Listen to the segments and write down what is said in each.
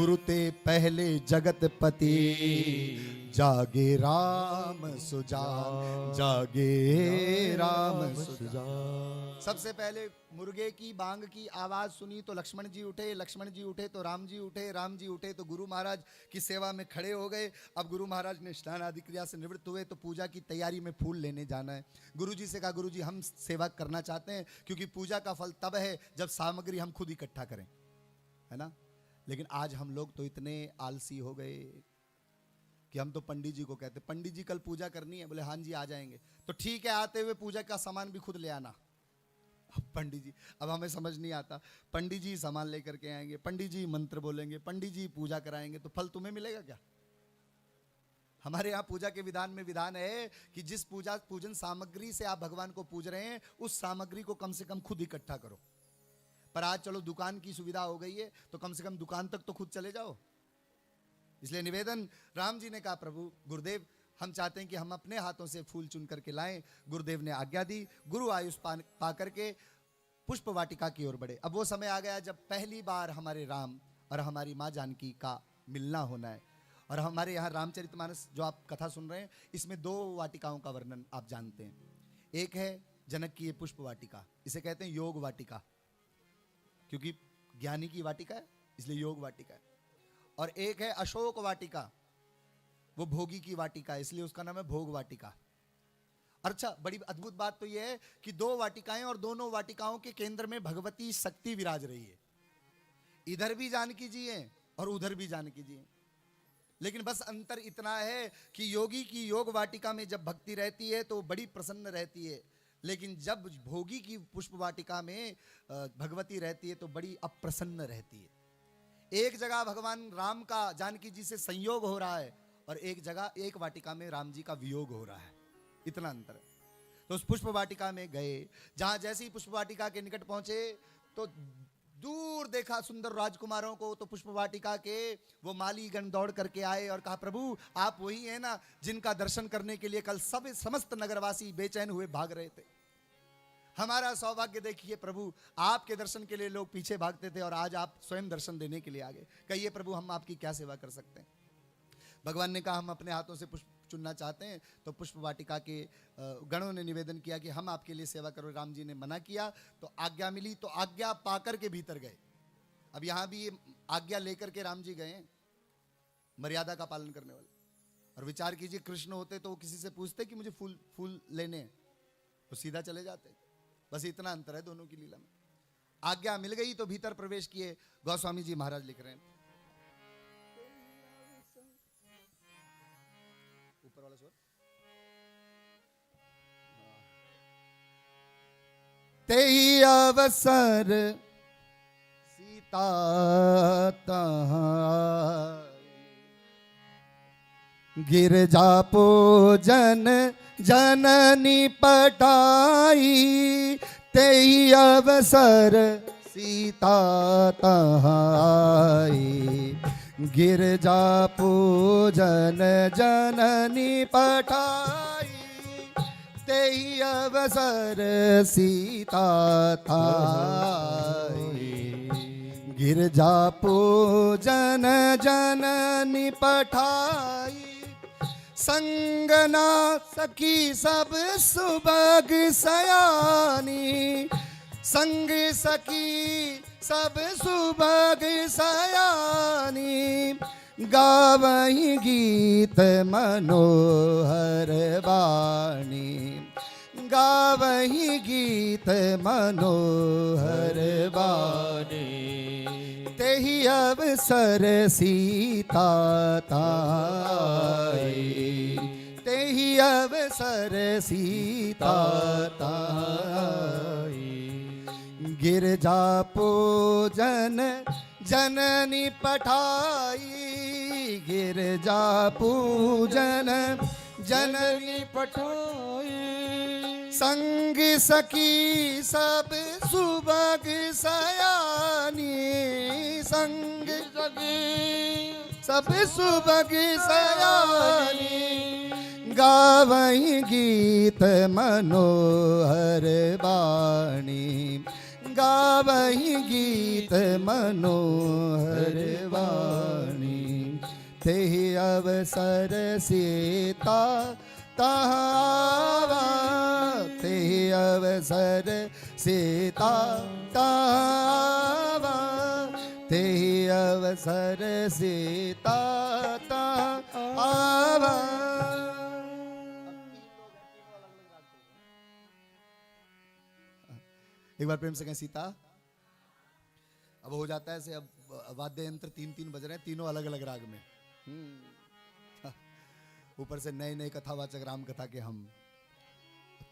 गुरु ते पहले जगतपति, जागे राम सुजान, जागे राम सुजान। सबसे पहले मुर्गे की बांग की आवाज सुनी तो लक्ष्मण जी उठे, लक्ष्मण जी उठे तो राम जी उठे, राम जी उठे तो गुरु महाराज की सेवा में खड़े हो गए। अब गुरु महाराज ने स्नान आदि क्रिया से निवृत्त हुए तो पूजा की तैयारी में फूल लेने जाना है। गुरु जी से कहा, गुरु जी हम सेवा करना चाहते हैं, क्योंकि पूजा का फल तब है जब सामग्री हम खुद इकट्ठा करें, है ना। लेकिन आज हम लोग तो इतने आलसी हो गए कि हम तो पंडित जी को कहते, पंडित जी कल पूजा करनी है, बोले हाँ जी आ जाएंगे। तो ठीक है, आते हुए पूजा का सामान भी खुद ले आना। अब पंडित जी, अब हमें समझ नहीं आता, पंडित जी सामान लेकर के आएंगे, पंडित जी मंत्र बोलेंगे, पंडित जी पूजा कराएंगे, तो फल तुम्हें मिलेगा क्या? हमारे यहाँ पूजा के विधान में विधान है कि जिस पूजन सामग्री से आप भगवान को पूज रहे हैं, उस सामग्री को कम से कम खुद इकट्ठा करो। पर आज चलो दुकान की सुविधा हो गई है, तो कम से कम दुकान तक तो खुद चले जाओ। इसलिए निवेदन, राम जी ने कहा, प्रभु गुरुदेव हम चाहते हैं कि हम अपने हाथों से फूल चुन करके लाएं। गुरुदेव ने आज्ञा दी। गुरु आयुष पा करके पुष्प वाटिका की ओर बढ़े। अब वो समय आ गया जब पहली बार हमारे राम और हमारी माँ जानकी का मिलना होना है। और हमारे यहाँ रामचरितमानस जो आप कथा सुन रहे हैं, इसमें 2 वाटिकाओं का वर्णन आप जानते हैं। एक है जनक की ये पुष्प वाटिका, इसे कहते हैं योग वाटिका, क्योंकि ज्ञानी की वाटिका है इसलिए योग वाटिका है। और एक है अशोक वाटिका, वो भोगी की वाटिका है, इसलिए उसका नाम है भोग वाटिका। अच्छा, बड़ी अद्भुत बात तो यह है कि 2 वाटिकाएं और दोनों वाटिकाओं के केंद्र में भगवती शक्ति विराज रही है। इधर भी जानकी जी हैं और उधर भी जानकी जी हैं। लेकिन बस अंतर इतना है कि योगी की योग वाटिका में जब भक्ति रहती है तो बड़ी प्रसन्न रहती है, लेकिन जब भोगी की पुष्प वाटिका में भगवती रहती है तो बड़ी अप्रसन्न रहती है। एक जगह भगवान राम का जानकी जी से संयोग हो रहा है और एक जगह, एक वाटिका में राम जी का वियोग हो रहा है, इतना अंतर है। तो उस पुष्प वाटिका में गए, जहां जैसे ही पुष्प वाटिका के निकट पहुंचे तो दूर देखा सुंदर राजकुमारों को। तो पुष्प वाटिका के वो मालीगण दौड़ करके आए और कहा, प्रभु आप वही हैं ना जिनका दर्शन करने के लिए कल समस्त नगरवासी बेचैन हुए भाग रहे थे। हमारा सौभाग्य देखिए प्रभु, आपके दर्शन के लिए लोग पीछे भागते थे और आज आप स्वयं दर्शन देने के लिए आ गए। कहिए प्रभु हम आपकी क्या सेवा कर सकते हैं? भगवान ने कहा, हम अपने हाथों से पुष्प चुनना चाहते हैं। तो पुष्प वाटिका के गणों ने निवेदन किया कि हम आपके लिए सेवा करो। राम जी ने मना किया तो आज्ञा मिली, तो आज्ञा पाकर के भीतर गए। अब यहां भी आज्ञा लेकर के राम जी गए, मर्यादा का पालन करने वाले। और विचार कीजिए, कृष्ण होते तो वो किसी से पूछते कि मुझे फूल लेने हैं, तो सीधा चले जाते। बस इतना अंतर है दोनों की लीला में। आज्ञा मिल गई तो भीतर प्रवेश किए। गोस्वामी जी महाराज लिख रहे हैं, ऊपर वाला स्वर, तेई अवसर सीता गिरजा पूजन जननी पटाई, तेई अवसर सीता तहाई, गिरजा पूजन जननी पठाई, तेई अवसर सीता थाई, गिरजा पूजन जननी पठाई, संगना सखी सब सुबग सयानी, संग सखी सब सुबग सयानी, गावही गीत मनोहर वाणी, गावही गीत मनोहर वाणी, तेहि अवसर सीता ताई, तेहि अवसर सीता ताई, गिरजा पूजन जननी पठाई, गिरजा पूजन जननी पठाई, संग सखी सब सुबग सयानी, संग सखी सब सुबग सयानी, गावही गीत मनोहर वाणी, गावही गीत मनोहर वाणी। तेहि अवसर सीता तहाँ आवा, तेहि अवसर सीता तहाँ आवा, तेहि अवसर सीता तहाँ आवा। एक बार प्रेम से कहें सीता। अब हो जाता है ऐसे, अब वाद्य यंत्र तीन तीन बज रहे हैं, तीनों अलग अलग राग में। ऊपर से नए नए कथावाचक राम कथा के हम,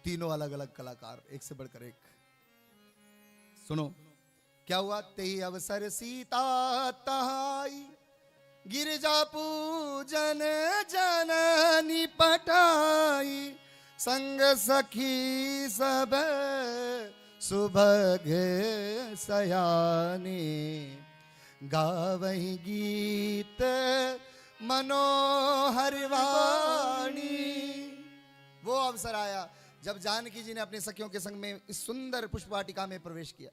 तीनों अलग अलग कलाकार, एक से बढ़कर एक। सुनो क्या हुआ। तेहि अवसर सीता तहाई, गिरजा पूजन जननी पटाई, संग सखी सब सुभग सयानी, गावहि गीत मनोहर वाणी। वो अवसर आया जब जानकी जी ने अपने सखियों के संग में इस सुंदर पुष्प वाटिका में प्रवेश किया।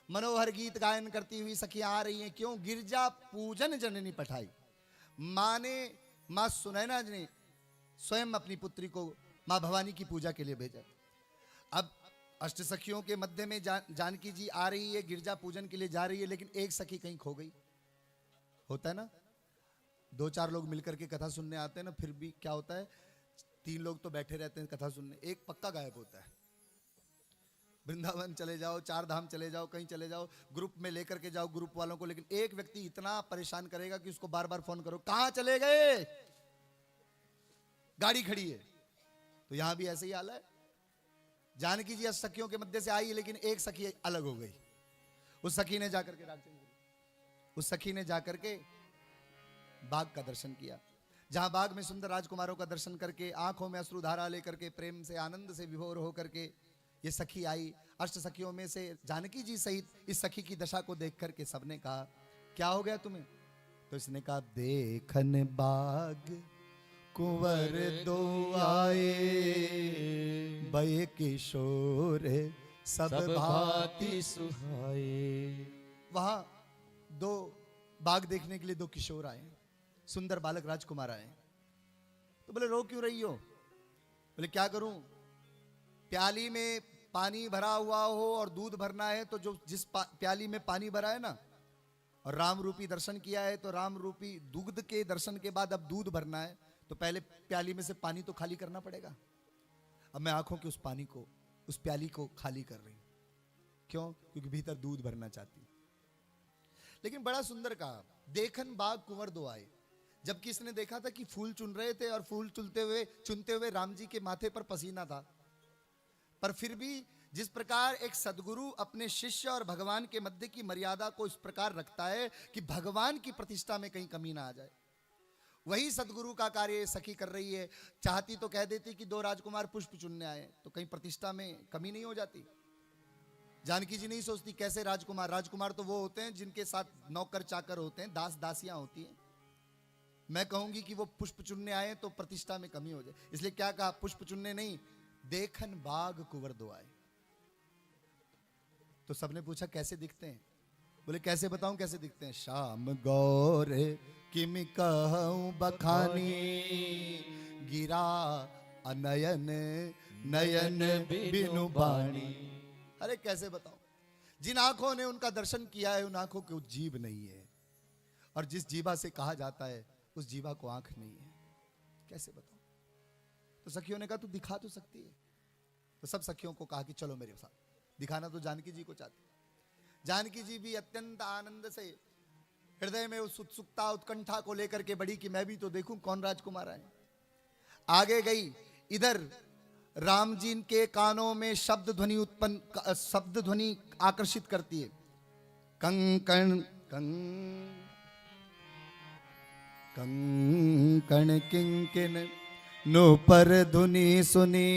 मनोहर गीत गायन करती हुई सखियां आ रही हैं। क्यों? गिरजा पूजन जननी पठाई। माँ सुनैना जी ने स्वयं अपनी पुत्री को माँ भवानी की पूजा के लिए भेजा। अब अष्ट सखियों के मध्य में जानकी जी आ रही है, गिरजा पूजन के लिए जा रही है, लेकिन एक सखी कहीं खो गई। होता है ना, दो चार लोग मिलकर के कथा सुनने आते हैं ना, फिर भी क्या होता है, तीन लोग तो बैठे रहते हैं कथा सुनने, एक पक्का गायब होता है। वृंदावन चले जाओ, चार धाम चले जाओ, कहीं चले जाओ, ग्रुप में लेकर के जाओ ग्रुप वालों को, लेकिन एक व्यक्ति इतना परेशान करेगा कि उसको बार बार फोन करो, कहां चले गए, गाड़ी खड़ी है। तो यहां भी ऐसे ही हाल है। जानकी जी सखियों के मध्य से आई, लेकिन एक सखी अलग हो गई। उस सखी ने जाकर के बाग का दर्शन किया, जहां बाग में सुंदर राजकुमारों का दर्शन करके आंखों में अश्रुधारा लेकर के प्रेम से आनंद से विभोर होकर के ये सखी आई। अष्ट सखियों में से जानकी जी सहित इस सखी की दशा को देख करके सबने कहा, क्या हो गया तुम्हें? तो इसने कहा, देखन बाग कुंवर दो आए, बय किशोर सब भांति सुहाए। वहां दो बाग देखने के लिए दो किशोर आए, सुंदर बालक राजकुमार आए। तो बोले, रो क्यों रही हो? बोले, क्या करूं, प्याली में पानी भरा हुआ हो और दूध भरना है, तो जो जिस प्याली में पानी भरा है ना, और राम रूपी दर्शन किया है, तो राम रूपी दुग्ध के दर्शन के बाद अब दूध भरना है, तो पहले प्याली में से पानी तो खाली करना पड़ेगा। अब मैं आंखों की उस प्याली को खाली कर रही हूं। क्यों? क्योंकि भीतर दूध भरना चाहती। लेकिन बड़ा सुंदर कहा, देखन बाग कुंवर दो आए। जबकि इसने देखा था कि फूल चुन रहे थे और फूल चुनते हुए राम जी के माथे पर पसीना था, पर फिर भी जिस प्रकार एक सदगुरु अपने शिष्य और भगवान के मध्य की मर्यादा को इस प्रकार रखता है कि भगवान की प्रतिष्ठा में कहीं कमी ना आ जाए, वही सदगुरु का कार्य सखी कर रही है। चाहती तो कह देती कि दो राजकुमार पुष्प चुनने आए, तो कहीं प्रतिष्ठा में कमी नहीं हो जाती। जानकी जी नहीं सोचती कैसे राजकुमार, राजकुमार तो वो होते हैं जिनके साथ नौकर चाकर होते हैं, दास दासियां होती हैं। मैं कहूंगी कि वो पुष्प चुनने आए तो प्रतिष्ठा में कमी हो जाए, इसलिए क्या कहा, पुष्प चुनने नहीं, देखन बाग कुंवर दो आए। तो सबने पूछा कैसे दिखते हैं? बोले, कैसे बताऊं कैसे दिखते हैं? श्याम गौर किम कहूं बखानी, गिरा अनयन नयन बिनु बाणी। अरे कैसे बताऊं, जिन आंखों ने उनका दर्शन किया है, उन आंखों की जीभ नहीं है, और जिस जीभा से कहा जाता है उस जीभा को आंख नहीं है, कैसे बताऊं? तो सखियों ने कहा, तू दिखा तो सकती है। तो सब सखियों को कहा कि चलो मेरे साथ। दिखाना तो जानकी जी को चाहती। जानकी जी भी अत्यंत आनंद से हृदय में उस उत्सुकता उत्कंठा को लेकर के बड़ी कि मैं भी तो देखूं कौन राजकुमार आए। आगे गई, इधर राम जी के कानों में शब्द ध्वनि आकर्षित करती है। कंकण कंकण किंकिन नूपर धुनि सुनी,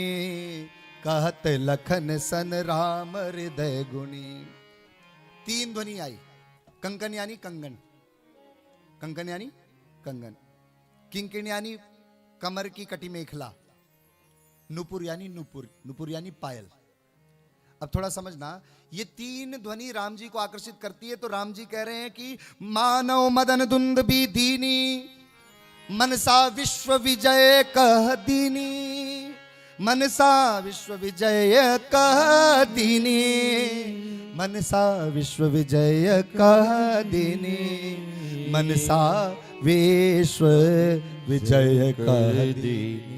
कहत लखन सन राम हृदय गुणी। तीन ध्वनि आई। कंकन यानी कंगन, कंकन यानी कंगन, किंकिण यानी कमर की कटी मेखला, नुपुर यानी नुपुर यानी पायल। अब थोड़ा समझना, ये तीन ध्वनि राम जी को आकर्षित करती है। तो राम जी कह रहे हैं कि मानव मदन दुंद भी दीनी, मनसा विश्व विजय कह दीनी, मनसा विश्व विजय कह दीनी, मनसा विश्व विजय कह दीनी, मनसा विश्व विजय कह दीनी।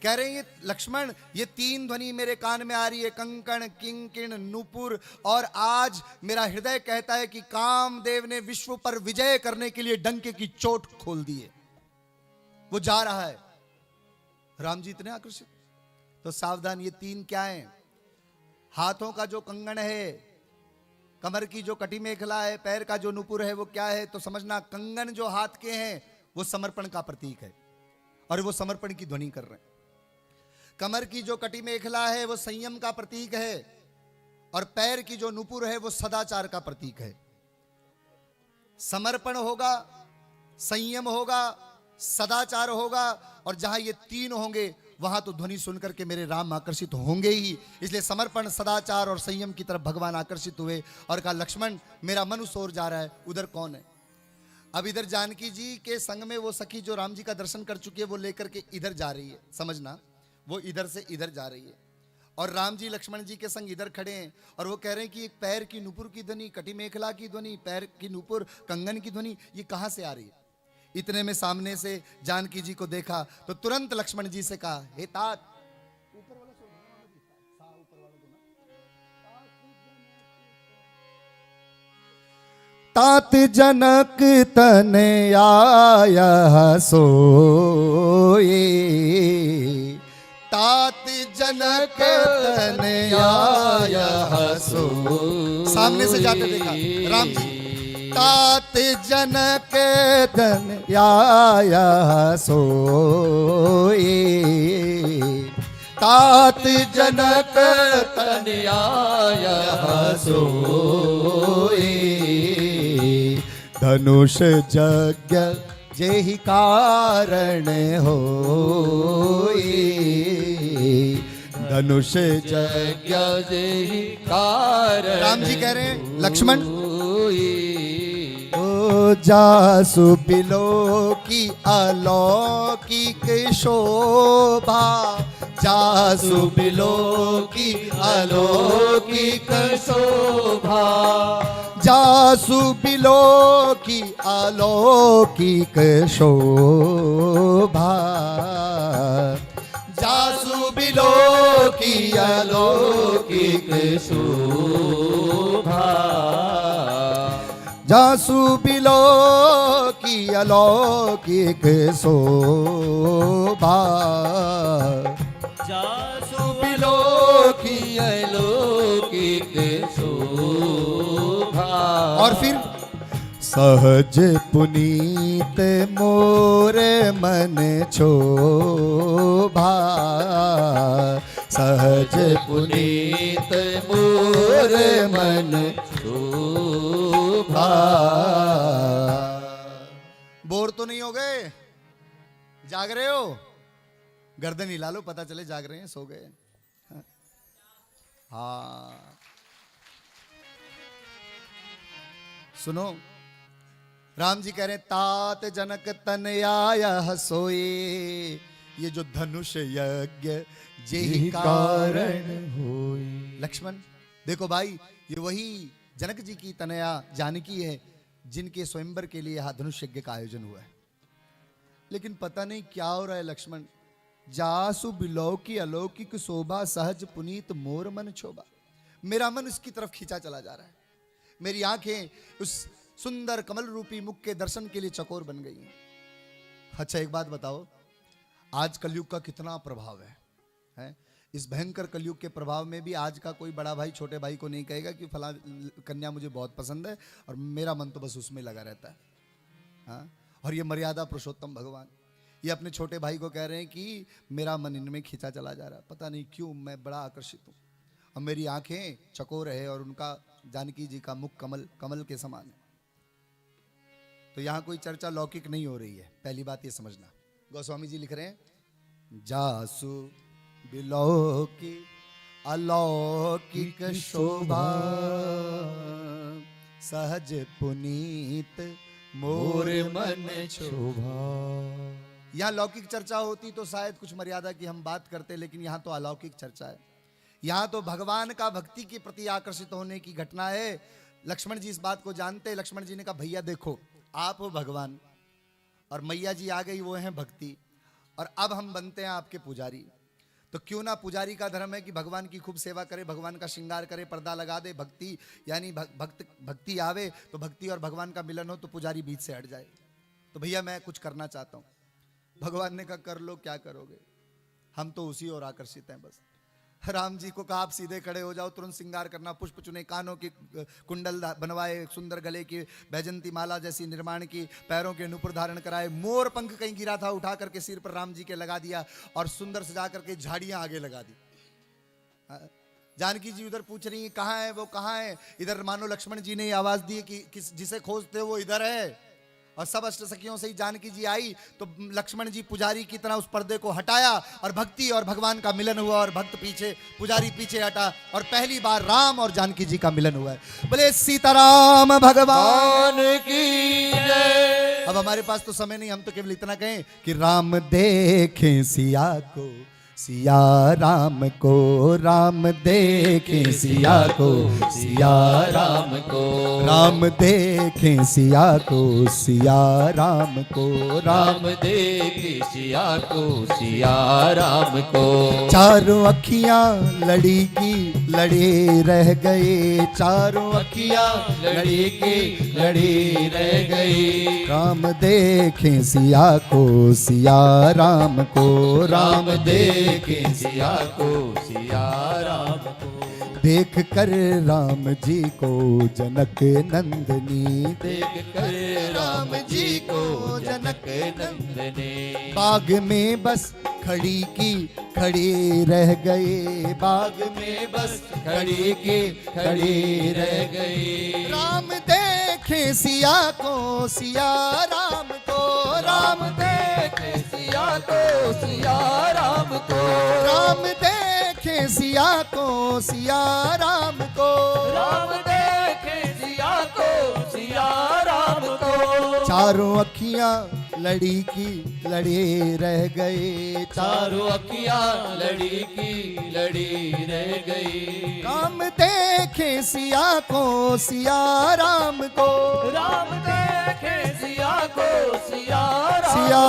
कह रहे हैं ये लक्ष्मण, ये तीन ध्वनि मेरे कान में आ रही है, कंकण, किंकिण, नूपुर, और आज मेरा हृदय कहता है कि कामदेव ने विश्व पर विजय करने के लिए डंके की चोट खोल दी है, वो जा रहा है। राम जी इतने आकर्षित, तो सावधान, ये तीन क्या है? हाथों का जो कंगन है, कमर की जो कटी मेखला है, पैर का जो नुपुर है, वो क्या है? तो समझना, कंगन जो हाथ के हैं वो समर्पण का प्रतीक है और वो समर्पण की ध्वनि कर रहे हैं। कमर की जो कटी मेखला है वो संयम का प्रतीक है और पैर की जो नुपुर है वो सदाचार का प्रतीक है। समर्पण होगा, संयम होगा, सदाचार होगा, और जहां ये तीन होंगे वहां तो ध्वनि सुनकर के मेरे राम आकर्षित होंगे ही। इसलिए समर्पण, सदाचार और संयम की तरफ भगवान आकर्षित हुए और कहा, लक्ष्मण मेरा मन उस ओर जा रहा है, उधर कौन है? अब इधर जानकी जी के संग में वो सखी जो राम जी का दर्शन कर चुकी है, वो लेकर के इधर जा रही है। समझना, वो इधर से इधर जा रही है और राम जी लक्ष्मण जी के संग इधर खड़े हैं और वो कह रहे हैं कि एक पैर की नुपुर की ध्वनि, कटी मेखला की ध्वनि, पैर की नुपुर, कंगन की ध्वनि, ये कहां से आ रही है? इतने में सामने से जानकी जी को देखा तो तुरंत लक्ष्मण जी से कहा, हे तात, ऊपर वाला तात जनक तन आया सोए, तात जनक तन आया सो। सामने से जाते देखा राम जी, तात जनक तन आया सोए, तात जनक तन आया सोए, धनुष यज्ञ जेहि कारण होए, धनुष यज्ञ जेहि कारण। राम जी कह रहे हैं, लक्ष्मण ओ जासु बिलो की अलौकिक शोभा, जासु बिलो की अलौकिक शोभा, जासु बिलो की अलौकिक शोभा, जासु बिलो की अलौकिक शोभा, जासु बिलो की अलौकिक शोभा, जासु बिलो की अलौकिक शोभा। और फिर सहज पुनीत मोर मन शोभा, सहज पुनीत मोर मन शोभा। बोर तो नहीं हो गए? जाग रहे हो? गर्दन हिला लो, पता चले जाग रहे हैं, सो गए। हाँ सुनो, राम जी कह रहे हैं, तात जनक तन आया सोए, ये जो धनुष यज्ञ जेहि कारण होए। लक्ष्मण देखो भाई, ये वही जनक जी की तनया जानकी है जिनके स्वयंवर के लिए यहाँ धनुष यज्ञ का आयोजन हुआ है। लेकिन पता नहीं क्या हो रहा है लक्ष्मण, जासु बिलो की अलौकिक शोभा, सहज पुनीत मोर मन क्षोभा। मेरा मन इसकी तरफ खींचा चला जा रहा है, मेरी आंखें उस सुंदर कमल रूपी मुख के दर्शन के लिए चकोर बन गई हैं। अच्छा एक बात बताओ, आज कलयुग का कितना प्रभाव है? इस भयंकर कलयुग के प्रभाव में भी आज का कोई बड़ा भाई छोटे भाई को नहीं कहेगा कि फला कन्या मुझे बहुत पसंद है और मेरा मन तो बस उसमें लगा रहता है। हाँ? और ये मर्यादा पुरुषोत्तम भगवान ये अपने छोटे भाई को कह रहे हैं कि मेरा मन इनमें खींचा चला जा रहा है, पता नहीं क्यों मैं बड़ा आकर्षित हूँ और मेरी आंखें चकोर है और उनका जानकी जी का मुख कमल कमल के समान है। तो यहाँ कोई चर्चा लौकिक नहीं हो रही है, पहली बात ये समझना। गोस्वामी जी लिख रहे हैं, जासु बिलौकी अलौकिक शोभा, सहज पुनीत मोर मन शोभा। यहाँ लौकिक चर्चा होती तो शायद कुछ मर्यादा की हम बात करते, लेकिन यहाँ तो अलौकिक चर्चा है। यहाँ तो भगवान का भक्ति के प्रति आकर्षित होने की घटना है। लक्ष्मण जी इस बात को जानते हैं। लक्ष्मण जी ने कहा भैया देखो, आप हो भगवान और मैया जी आ गई, वो हैं भक्ति, और अब हम बनते हैं आपके पुजारी। तो क्यों ना, पुजारी का धर्म है कि भगवान की खूब सेवा करे, भगवान का श्रृंगार करे, पर्दा लगा दे, भक्ति यानी भक्ति आवे तो भक्ति और भगवान का मिलन हो, तो पुजारी बीच से हट जाए। तो भैया मैं कुछ करना चाहता हूँ। भगवान ने कहा कर लो, क्या करोगे, हम तो उसी ओर आकर्षित हैं बस। राम जी को कहा आप सीधे खड़े हो जाओ, तुरंत श्रृंगार करना, पुष्प चुने, कानों की कुंडल बनवाए, सुंदर गले की बैजंती माला जैसी निर्माण की, पैरों के नुपुर धारण कराए, मोर पंख कहीं गिरा था उठा करके सिर पर राम जी के लगा दिया, और सुंदर सजा करके झाड़ियां आगे लगा दी। जानकी जी उधर पूछ रही है कहाँ है वो, कहाँ है। इधर मानो लक्ष्मण जी ने आवाज दी कि जिसे खोजते हो वो इधर है। और सब अष्ट सखियों से ही जानकी जी आई तो लक्ष्मण जी पुजारी की तरह उस पर्दे को हटाया, और भक्ति और भगवान का मिलन हुआ, और भक्त पीछे, पुजारी पीछे हटा, और पहली बार राम और जानकी जी का मिलन हुआ है। बोले सीताराम भगवान की जय। अब हमारे पास तो समय नहीं, हम तो केवल इतना कहें कि राम देखें सिया को, सिया राम को, राम देखें सिया को, सिया राम को, राम देखें सिया को, सिया राम को, राम देखें सिया को, सिया राम को। चारों अखियां लड़ी की लड़े रह गए, चारों अखियां लड़ी की लड़ी रह गई। राम देखें सिया को, सिया राम को, राम देखें सिया को, सिया राम को। देख कर राम जी को जनक नंदनी, देख कर राम जी को जनक नंदनी। बाग में बस खड़ी की खड़ी रह गए, बाग में बस खड़ी की खड़ी रह गई। राम देखे सिया को, सिया राम को, राम देखे सिया को, सिया राम को, राम देखे सिया को, सिया राम को, राम देखे सिया को, सिया राम को। चारों अखियां लड़ी की लड़ी रह गए, चारों अखियां लड़ी की लड़ी रह गई। राम देखे सिया को, सिया राम को, राम देखे सिया को, सिया राम, सिया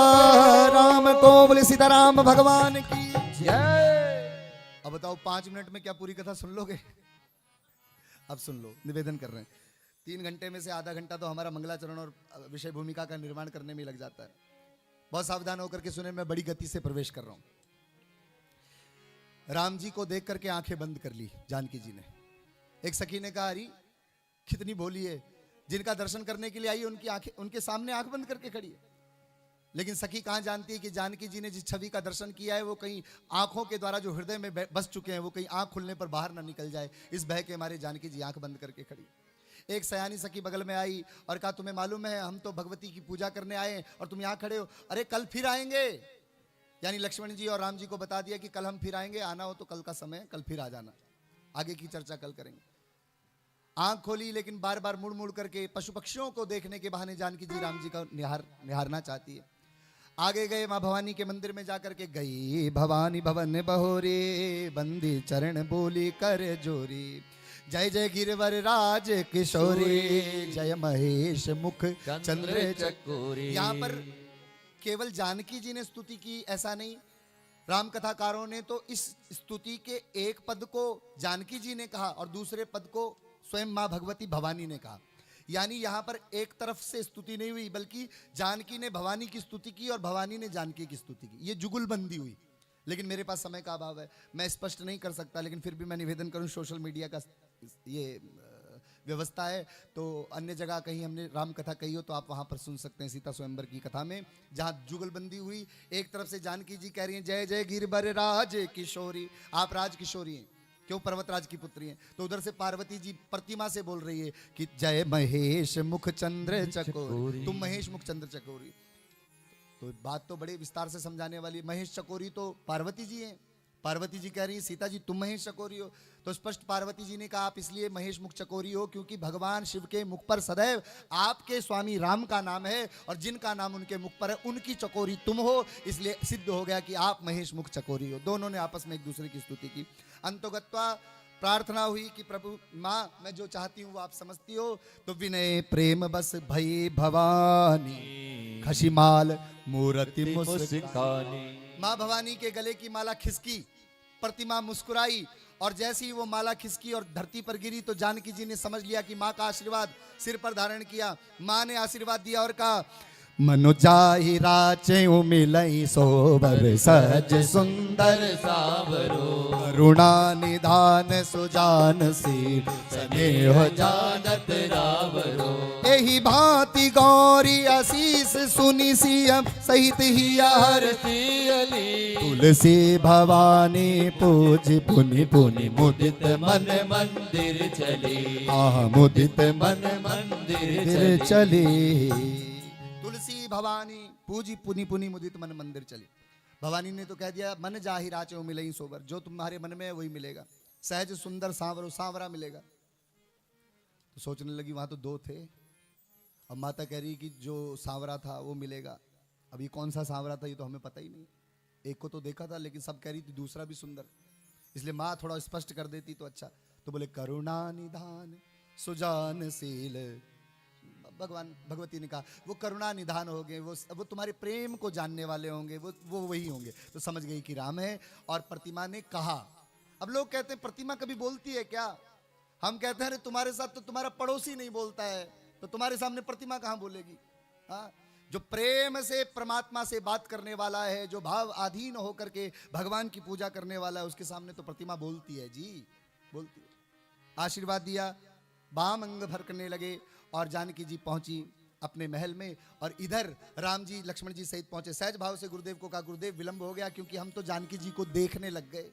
राम को। बोले सीताराम भगवान की जय। अब बताओ 5 मिनट में क्या पूरी कथा सुन लोगे? अब सुन लो, निवेदन कर रहे हैं। 3 घंटे में से आधा घंटा तो हमारा मंगलाचरण और विषय भूमिका का निर्माण करने में लग जाता है। बहुत सावधान होकर के सुने, मैं बड़ी गति से प्रवेश कर रहा हूं। राम जी को देख करके आंखें बंद कर ली जानकी जी ने। एक सखी ने कहा अरे कितनी भोली है, जिनका दर्शन करने के लिए आई उनकी आंखें, उनके सामने आंख बंद करके खड़ी है। लेकिन सखी कहां जानती है कि जानकी जी ने जिस छवि का दर्शन किया है वो कहीं आंखों के द्वारा जो हृदय में बस चुके हैं वो कहीं आंख खुलने पर बाहर ना निकल जाए, इस भय के मारे जानकी जी आंख बंद करके खड़ी। एक सयानी सखी बगल में आई और कहा तुम्हें मालूम है हम तो भगवती की पूजा करने आए और तुम यहाँ खड़े हो, अरे कल फिर आएंगे। यानी लक्ष्मण जी और राम जी को बता दिया कि कल हम फिर आएंगे, आना हो तो कल का समय, कल फिर आ जाना, आगे की चर्चा कल करेंगे। आंख खोली लेकिन बार बार मुड़ मुड़ करके पशु पक्षियों को देखने के बहाने जानकी जी राम जी का निहारना चाहती है। आगे गए, माँ भवानी के मंदिर में जाकर के गई भवानी भवन बहोरे, बंदी चरण बोली कर जोरी, जय जय गिरवर राज किशोरी, जय महेश मुख चंद्र चकोरी। यहाँ पर केवल जानकी जी ने स्तुति की ऐसा नहीं, राम कथाकारों ने तो इस स्तुति के एक पद को जानकी जी ने कहा और दूसरे पद को स्वयं माँ भगवती भवानी ने कहा। यानी यहाँ पर एक तरफ से स्तुति नहीं हुई बल्कि जानकी ने भवानी की स्तुति की और भवानी ने जानकी की स्तुति की, ये जुगलबंदी हुई। लेकिन मेरे पास समय का अभाव है, मैं स्पष्ट नहीं कर सकता, लेकिन फिर भी मैं निवेदन करूं, सोशल मीडिया का ये व्यवस्था है तो अन्य जगह कहीं हमने राम कथा कही हो तो आप वहां पर सुन सकते हैं। सीता स्वयंवर की कथा में जहां जुगलबंदी हुई, एक तरफ से जानकी जी कह रही हैं जय जय गिरवर राज किशोरी, आप राज किशोरी हैं, क्यों पर्वतराज की पुत्री हैं, तो उधर से पार्वती जी प्रतिमा से बोल रही है कि जय महेश मुख चंद्र चकोरी, तुम महेश मुख चंद्र चकोरी। तो बात तो बड़े विस्तार से समझाने वाली, महेश चकोरी तो पार्वती जी हैं, पार्वती जी कह रही है सीता जी तुम महेश चकोरी हो, तो स्पष्ट पार्वती जी ने कहा आप इसलिए महेश मुख चकोरी हो क्योंकि भगवान शिव के मुख पर सदैव आपके स्वामी राम का नाम है और जिनका नाम उनके मुख पर है उनकी चकोरी तुम हो, इसलिए सिद्ध हो गया कि आप महेश मुख चकोरी हो। दोनों ने आपस में एक दूसरे की स्तुति की। अंतोगत्वा प्रार्थना हुई कि प्रभु माँ मैं जो चाहती हूँ वो आप समझती हो, तो विनय प्रेम बस भई भवानी खशिमाल मूर्ति मुस्कानी। माँ भवानी के गले की माला खिसकी, प्रतिमा मुस्कुराई और जैसे ही वो माला खिसकी और धरती पर गिरी तो जानकी जी ने समझ लिया कि माँ का आशीर्वाद सिर पर धारण किया। माँ ने आशीर्वाद दिया और कहा मनुजाहि राचेउ मिलई सोबर सहज सुंदर सावरो करुणा निधान सुजान शील स्नेह जानत रावरो। एहि भांति गौरी आशीष सुनि सियम सहित ही आरती तुलसी भवानी पूज पुनि पुनि मुदित मन मंदिर चली। मुदित मन मंदिर चली। तुलसी भवानी पूजी पुनि पुनि मुदित मन मंदिर चली। भवानी ने तो कह दिया मन जाहि राचो मिलई सोबर, जो तुम्हारे मन में है वही मिलेगा। सहज सुंदर सांवरो, सांवरा मिलेगा। तो सोचने लगी वहां तो दो थे, अब माता कह रही कि जो सांवरा था वो मिलेगा। अब ये कौन सा सांवरा था ये तो हमें पता ही नहीं। एक को तो देखा था लेकिन सब कह रही थी दूसरा भी सुंदर, इसलिए माँ थोड़ा स्पष्ट कर देती तो अच्छा। तो बोले करुणा निधान सुजान शील। भगवान भगवती ने कहा वो करुणा निधान हो गए, वो तुम्हारे प्रेम को जानने वाले होंगे, वो वही होंगे। तो समझ गई कि राम है। और प्रतिमा ने कहा, अब लोग कहते हैं प्रतिमा कभी बोलती है क्या? हम कहते हैं अरे तुम्हारे साथ तो तुम्हारा पड़ोसी नहीं बोलता है, तो तुम्हारे सामने प्रतिमा कहां बोलेगी? हाँ, जो प्रेम से परमात्मा से बात करने वाला है, जो भाव अधीन होकर के भगवान की पूजा करने वाला है, उसके सामने तो प्रतिमा बोलती है जी, बोलती है। आशीर्वाद दिया, बाम अंग भर करने लगे और जानकी जी पहुंची अपने महल में और इधर राम जी लक्ष्मण जी सहित पहुंचे। सहज भाव से गुरुदेव को कहा गुरुदेव विलंब हो गया क्योंकि हम तो जानकी जी को देखने लग गए।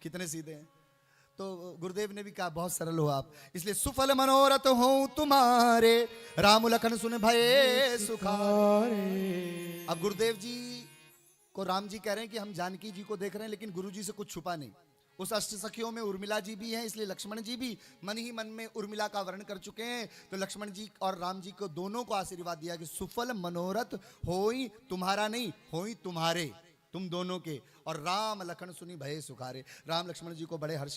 कितने सीधे हैं। तो गुरुदेव ने भी कहा बहुत सरल हो आप, इसलिए सुफल मनोरथ हो तुम्हारे राम लखन सुन भये सुखारे। अब गुरुदेव जी को राम जी कह रहे हैं कि हम जानकी जी को देख रहे हैं लेकिन गुरु जी से कुछ छुपा नहीं। उस अष्ट सखियों में उर्मिला जी भी हैं, इसलिए लक्ष्मण जी भी मन ही मन में उर्मिला का वर्ण कर चुके हैं। तो लक्ष्मण जी और राम जी को दोनों को आशीर्वाद दिया कि सुफल मनोरथ होई तुम्हारा नहीं, होई तुम्हारे, तुम दोनों के। और राम लखन सुनी भये सुखारे। राम लक्ष्मण जी को बड़े हर्ष किया।